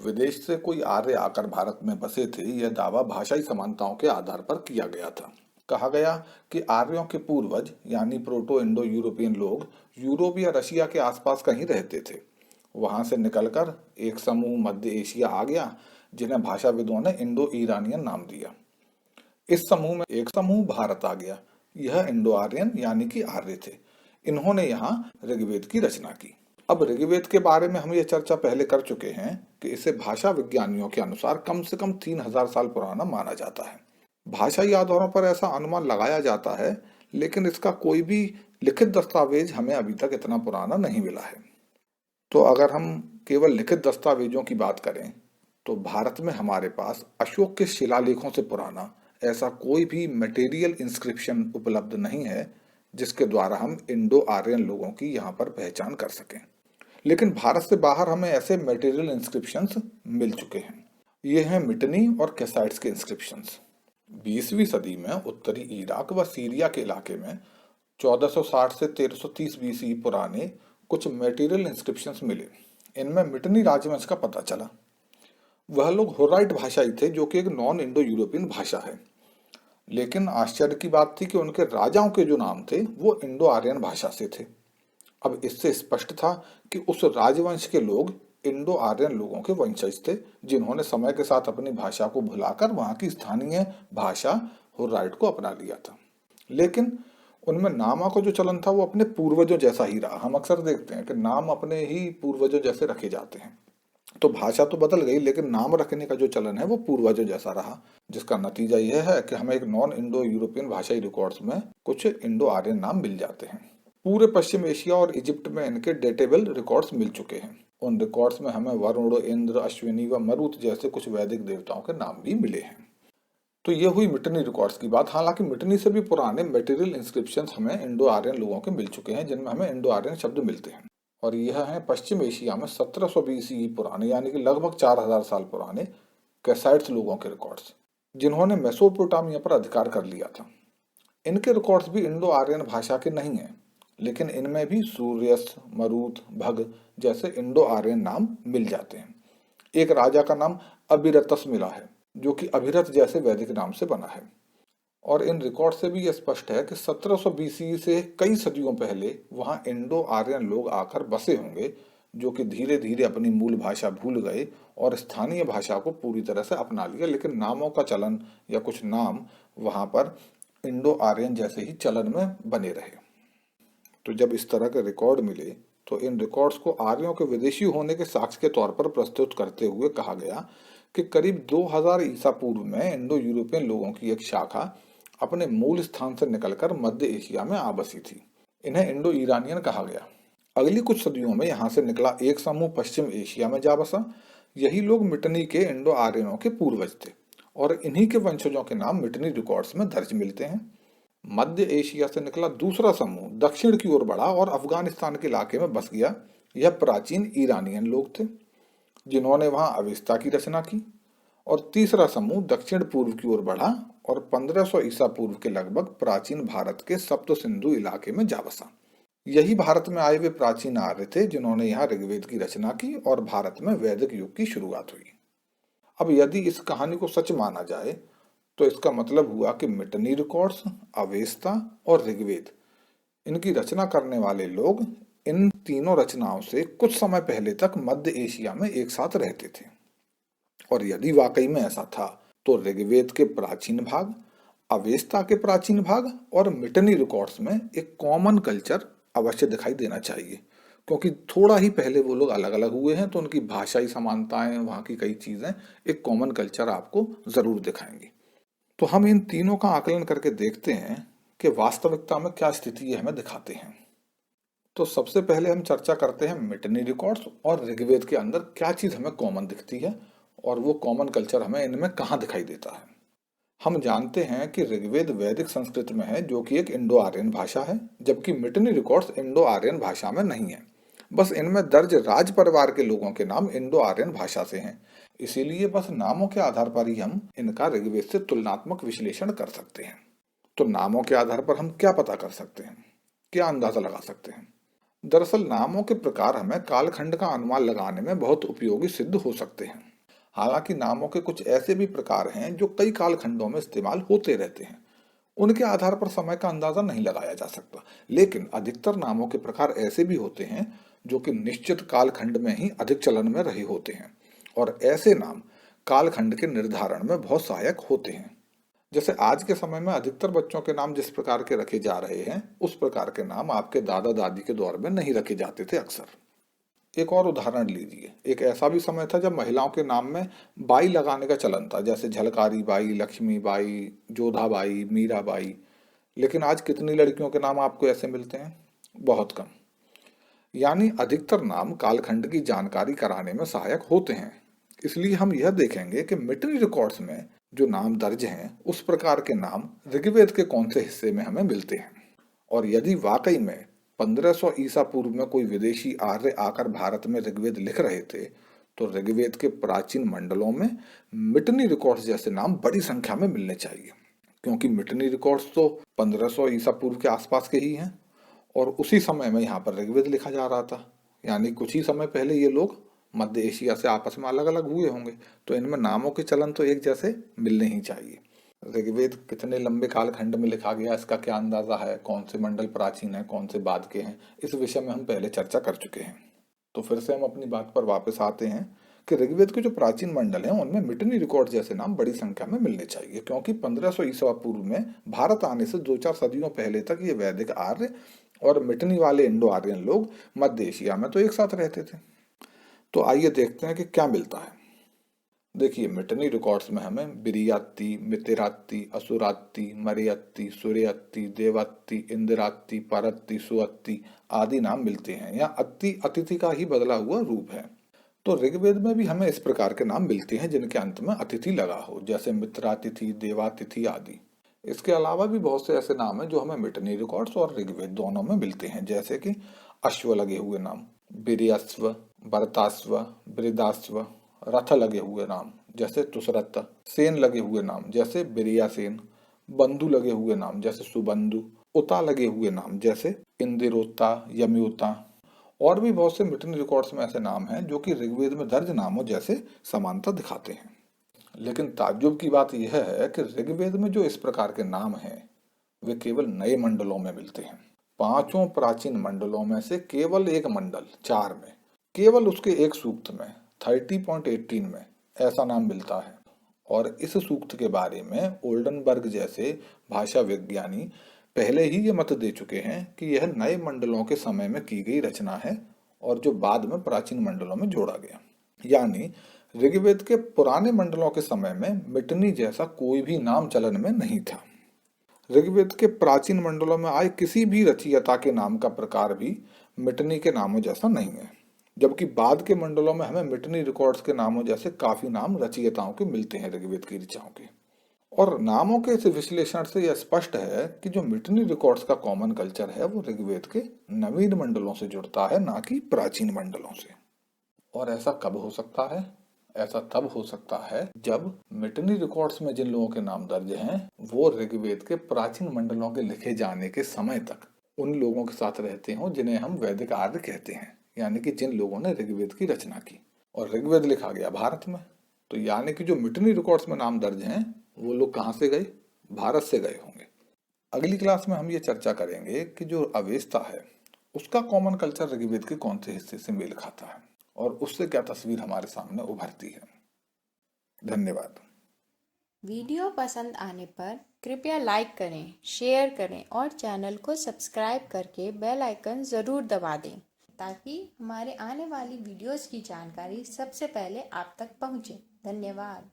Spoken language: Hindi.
विदेश से कोई आर्य आकर भारत में बसे थे, यह दावा भाषाई समानताओं के आधार पर किया गया था। कहा गया कि आर्यों के पूर्वज यानी प्रोटो इंडो यूरोपियन लोग यूरोप या रशिया के आसपास कहीं रहते थे। वहां से निकलकर एक समूह मध्य एशिया आ गया, जिन्हें भाषाविदों ने इंडो ईरानियन नाम दिया। इस समूह में एक समूह भारत आ गया। यह इंडो आर्यन यानी कि आर्य थे। इन्होंने यहाँ ऋग्वेद की रचना की। अब ऋग्वेद के बारे में हम ये चर्चा पहले कर चुके हैं कि इसे भाषा विज्ञानियों के अनुसार कम से कम 3000 साल पुराना माना जाता है। भाषाई आधारों पर ऐसा अनुमान लगाया जाता है, लेकिन इसका कोई भी लिखित दस्तावेज हमें अभी तक इतना पुराना नहीं मिला है। तो अगर हम केवल लिखित दस्तावेजों की बात करें तो भारत में हमारे पास अशोक के शिलालेखों से पुराना ऐसा कोई भी मटेरियल इंस्क्रिप्शन उपलब्ध नहीं है जिसके द्वारा हम इंडो आर्यन लोगों की यहाँ पर पहचान कर सकें। लेकिन भारत से बाहर हमें ऐसे मटेरियल इंस्क्रिप्शंस मिल चुके हैं। ये हैं मिटनी और कैसाइट्स के इंस्क्रिप्शंस। 20वीं सदी में उत्तरी इराक व सीरिया के इलाके में 1460 से 1330 बीसी पुराने कुछ मटेरियल इंस्क्रिप्शंस मिले। इनमें मिटनी राजवंश का पता चला। वह लोग हुर्राइट भाषाई थे, जो कि एक नॉन इंडो यूरोपियन भाषा है। लेकिन आश्चर्य की बात थी कि उनके राजाओं के जो नाम थे वो इंडो आर्यन भाषा से थे। अब इससे स्पष्ट था कि उस राजवंश के लोग इंडो आर्यन लोगों के वंशज थे, जिन्होंने समय के साथ अपनी भाषा को भुलाकर वहां की स्थानीय भाषा हुर्राइट को अपना लिया था। लेकिन उनमें नामों का जो चलन था वो अपने पूर्वजों जैसा ही रहा। हम अक्सर देखते हैं कि नाम अपने ही पूर्वजों जैसे रखे जाते हैं। तो भाषा तो बदल गई, लेकिन नाम रखने का जो चलन है वो पूर्वजों जैसा रहा, जिसका नतीजा यह है कि हमें एक नॉन इंडो यूरोपियन भाषाई रिकॉर्ड्स में कुछ इंडो आर्यन नाम मिल जाते हैं। पूरे पश्चिम एशिया और इजिप्ट में इनके डेटेबल रिकॉर्ड्स मिल चुके हैं। उन रिकॉर्ड्स में हमें वरुण, इंद्र, अश्विनी व मरुत जैसे कुछ वैदिक देवताओं के नाम भी मिले हैं। तो ये हुई मिटनी रिकॉर्ड्स की बात। हालांकि मिटनी से भी पुराने मटेरियल इंस्क्रिप्शंस हमें इंडो आर्यन लोगों के मिल चुके हैं, जिनमें हमें इंडो आर्यन शब्द मिलते हैं। और यह है पश्चिम एशिया में 1700 बीसी पुराने यानी कि लगभग 4000 साल पुराने कैसाइट्स लोगों के रिकॉर्ड्स, जिन्होंने मेसोपोटामिया पर अधिकार कर लिया था। इनके रिकॉर्ड्स भी इंडो आर्यन भाषा के नहीं हैं, लेकिन इनमें भी सूर्यस, मरुत, भग जैसे इंडो आर्यन नाम मिल जाते हैं। एक राजा का नाम अभिरतस मिला है, जो कि अभिरथ जैसे वैदिक नाम से बना है। और इन रिकॉर्ड से भी यह स्पष्ट है कि 1700 बीसी से कई सदियों पहले वहां इंडो आर्यन लोग आकर बसे होंगे, जो कि धीरे धीरे अपनी मूल भाषा भूल गए और स्थानीय भाषा को पूरी तरह से अपना लिया। लेकिन नामों का चलन या कुछ नाम वहां पर इंडो आर्यन जैसे ही चलन में बने रहे। तो जब इस तरह के रिकॉर्ड मिले तो इन रिकॉर्ड्स को आर्यों के विदेशी होने के साक्ष्य के तौर पर प्रस्तुत करते हुए कहा गया कि करीब 2000 ईसा पूर्व में इंडो यूरोपियन लोगों की एक शाखा अपने मूल स्थान से निकलकर मध्य एशिया में आ बसी थी। इन्हें इंडो ईरानियन कहा गया। अगली कुछ सदियों में यहाँ से निकला एक समूह पश्चिम एशिया में जा बसा। यही लोग मिटनी के इंडो आर्यनों के पूर्वज थे और इन्हीं के वंशजों के नाम मिटनी रिकॉर्ड्स में दर्ज मिलते हैं। मध्य एशिया से निकला दूसरा समूह दक्षिण की ओर बढ़ा और अफगानिस्तान के इलाके में बस गया। यह प्राचीन ईरानियन लोग थे, जिन्होंने वहां अवेस्ता की रचना की। और तीसरा समूह दक्षिण पूर्व की ओर बढ़ा और 1500 ईसा पूर्व के लगभग प्राचीन भारत के सप्त सिंधु इलाके में जा बसा। यही भारत में आए वे प्राचीन आर्य थे, जिन्होंने यहाँ ऋग्वेद की रचना की और भारत में वैदिक युग की शुरुआत हुई। अब यदि इस कहानी को सच माना जाए तो इसका मतलब हुआ कि मिटनी रिकॉर्ड्स, अवेस्ता और ऋग्वेद, इनकी रचना करने वाले लोग इन तीनों रचनाओं से कुछ समय पहले तक मध्य एशिया में एक साथ रहते थे। और यदि वाकई में ऐसा था तो ऋग्वेद के प्राचीन भाग, अवेस्ता के प्राचीन भाग और मिटनी रिकॉर्ड्स में एक कॉमन कल्चर अवश्य दिखाई देना चाहिए, क्योंकि थोड़ा ही पहले वो लोग अलग अलग हुए हैं। तो उनकी भाषाई समानताएं, वहाँ की कई चीजें एक कॉमन कल्चर आपको जरूर दिखाएंगी। तो हम इन तीनों का आकलन करके देखते हैं कि वास्तविकता में क्या स्थिति ये हमें दिखाते हैं। तो सबसे पहले हम चर्चा करते हैं मिटनी रिकॉर्ड्स और ऋग्वेद के अंदर क्या चीज हमें कॉमन दिखती है और वो कॉमन कल्चर हमें इनमें कहाँ दिखाई देता है। हम जानते हैं कि ऋग्वेद वैदिक संस्कृत में है, जो कि एक इंडो आर्यन भाषा है, जबकि मिटनी रिकॉर्ड्स इंडो आर्यन भाषा में नहीं है। बस इनमें दर्ज राज परिवार के लोगों के नाम इंडो आर्यन भाषा से हैं। इसीलिए बस नामों के आधार पर ही हम इनका ऋग्वेद से तुलनात्मक विश्लेषण कर सकते हैं। तो नामों के आधार पर हम क्या पता कर सकते हैं, क्या अंदाजा लगा सकते हैं? दरअसल नामों के प्रकार हमें कालखंड का अनुमान लगाने में बहुत उपयोगी सिद्ध हो सकते हैं। हालांकि नामों के कुछ ऐसे भी प्रकार हैं जो कई कालखंडों में इस्तेमाल होते रहते हैं। उनके आधार पर समय का अंदाजा नहीं लगाया जा सकता, लेकिन अधिकतर नामों के प्रकार ऐसे भी होते हैं जो कि निश्चित कालखंड में ही अधिक चलन में रहे होते हैं, और ऐसे नाम कालखंड के निर्धारण में बहुत सहायक होते हैं। जैसे आज के समय में अधिकतर बच्चों के नाम जिस प्रकार के रखे जा रहे हैं, उस प्रकार के नाम आपके दादा दादी के दौर में नहीं रखे जाते थे अक्सर। एक और उदाहरण लीजिए, एक ऐसा भी समय था जब महिलाओं के नाम में बाई लगाने का चलन था, जैसे झलकारी बाई, लक्ष्मी बाई, जोधा बाई, मीरा बाई। लेकिन आज कितनी लड़कियों के नाम आपको ऐसे मिलते हैं? बहुत कम। यानी अधिकतर नाम कालखंड की जानकारी कराने में सहायक होते हैं। इसलिए हम यह देखेंगे कि मिटनी रिकॉर्ड्स में जो नाम दर्ज हैं, उस प्रकार के नाम ऋग्वेद के कौन से हिस्से में हमें मिलते हैं। और यदि वाकई में 1500 ईसा पूर्व में कोई विदेशी आर्य आकर भारत में ऋग्वेद लिख रहे थे, तो ऋग्वेद के प्राचीन मंडलों में मिटनी रिकॉर्ड्स जैसे नाम बड़ी संख्या में मिलने चाहिए, क्योंकि मिटनी रिकॉर्ड्स तो 1500 ईसा पूर्व के आसपास के ही हैं, और उसी समय में यहाँ पर ऋग्वेद लिखा जा रहा था। यानी कुछ ही समय पहले ये लोग मध्य एशिया से आपस में अलग अलग हुए होंगे, तो इनमें नामों के चलन तो एक जैसे मिलने ही चाहिए। ऋग्वेद कितने लंबे कालखंड में लिखा गया, इसका क्या अंदाजा है, कौन से मंडल प्राचीन है, कौन से बाद के हैं, इस विषय में हम पहले चर्चा कर चुके हैं। तो फिर से हम अपनी बात पर वापस आते हैं कि ऋग्वेद के जो प्राचीन मंडल हैं, उनमें मिटनी रिकॉर्ड जैसे नाम बड़ी संख्या में मिलने चाहिए, क्योंकि 1500 ईसा पूर्व में भारत आने से 2-4 सदियों पहले तक ये वैदिक आर्य और मिटनी वाले इंडो आर्यन लोग मध्य एशिया में तो एक साथ रहते थे। तो आइए देखते हैं कि क्या मिलता है। देखिए, मिटनी रिकॉर्ड्स में हमें बिरियात्ती, मितिरात्ती, असुरात्ती, मरियत्ती, सूर्यत्ती, देवत्ती, इंदिरात्ती, परत्ती, सुअत्ती आदि नाम मिलते हैं। या अत्ती अतिथि का ही बदला हुआ रूप है। तो ऋग्वेद में भी हमें इस प्रकार के नाम मिलते हैं जिनके अंत में अतिथि लगा हो, जैसे मित्रातिथि, देवातिथि आदि। इसके अलावा भी बहुत से ऐसे नाम हैं जो हमें मिटनी रिकॉर्ड्स और ऋग्वेद दोनों में मिलते हैं, जैसे कि अश्व लगे हुए नाम, बिरियस्व, भरतास्व, बृदास्व, रथ लगे हुए नाम जैसे तुसरत, सेन लगे हुए नाम जैसे बिरिया सेन, बंधु लगे हुए नाम जैसे सुबंधु, उता लगे हुए नाम जैसे इंदिरोता, यम्योता। और भी बहुत से मिटनी रिकॉर्ड्स में ऐसे नाम हैं जो कि ऋग्वेद में दर्ज नामों जैसे समानता दिखाते हैं। लेकिन ताज्जुब की बात यह है कि ऋग्वेद में जो इस प्रकार के नाम हैं, वे केवल नए मंडलों में मिलते हैं। 5 प्राचीन मंडलों में से केवल एक मंडल 4 में, केवल उसके एक सूक्त में 30.18 में ऐसा नाम मिलता है। और इस सूक्त के बारे में ओल्डनबर्ग जैसे भाषा विज्ञानी पहले ही ये मत दे चुके हैं कि यह नए मंडलों के समय में की गई रचना है और जो बाद में प्राचीन मंडलों में जोड़ा गया। यानी ऋग्वेद के पुराने मंडलों के समय में मिटनी जैसा कोई भी नाम चलन में नहीं था। ऋग्वेद के प्राचीन मंडलों में आए किसी भी रचयिता के नाम का प्रकार भी मिटनी के नामों जैसा नहीं है, जबकि बाद के मंडलों में हमें मिटनी रिकॉर्ड्स के नामों जैसे काफी नाम रचयिताओं के मिलते हैं ऋग्वेद की ऋचाओं के। और नामों के इस विश्लेषण से यह स्पष्ट है कि जो मिटनी रिकॉर्ड्स का कॉमन कल्चर है वो ऋग्वेद के नवीन मंडलों से जुड़ता है, ना कि प्राचीन मंडलों से। और ऐसा कब हो सकता है? ऐसा तब हो सकता है जब मिटनी रिकॉर्ड्स में जिन लोगों के नाम दर्ज हैं वो ऋग्वेद के प्राचीन मंडलों के लिखे जाने के समय तक उन लोगों के साथ रहते हों जिन्हें हम वैदिक आर्य कहते हैं, यानी कि जिन लोगों ने ऋग्वेद की रचना की। और ऋग्वेद लिखा गया भारत में, तो यानी कि जो मिटनी रिकॉर्ड्स में नाम दर्ज हैं वो लोग कहाँ से गए? भारत से गए होंगे। अगली क्लास में हम ये चर्चा करेंगे कि जो अवेस्ता है उसका कॉमन कल्चर ऋग्वेद के कौन से हिस्से से मेल खाता है और उससे क्या तस्वीर हमारे सामने उभरती है। धन्यवाद। वीडियो पसंद आने पर कृपया लाइक करें, शेयर करें और चैनल को सब्सक्राइब करके बेल आइकन ज़रूर दबा दें ताकि हमारे आने वाली वीडियोस की जानकारी सबसे पहले आप तक पहुंचे। धन्यवाद।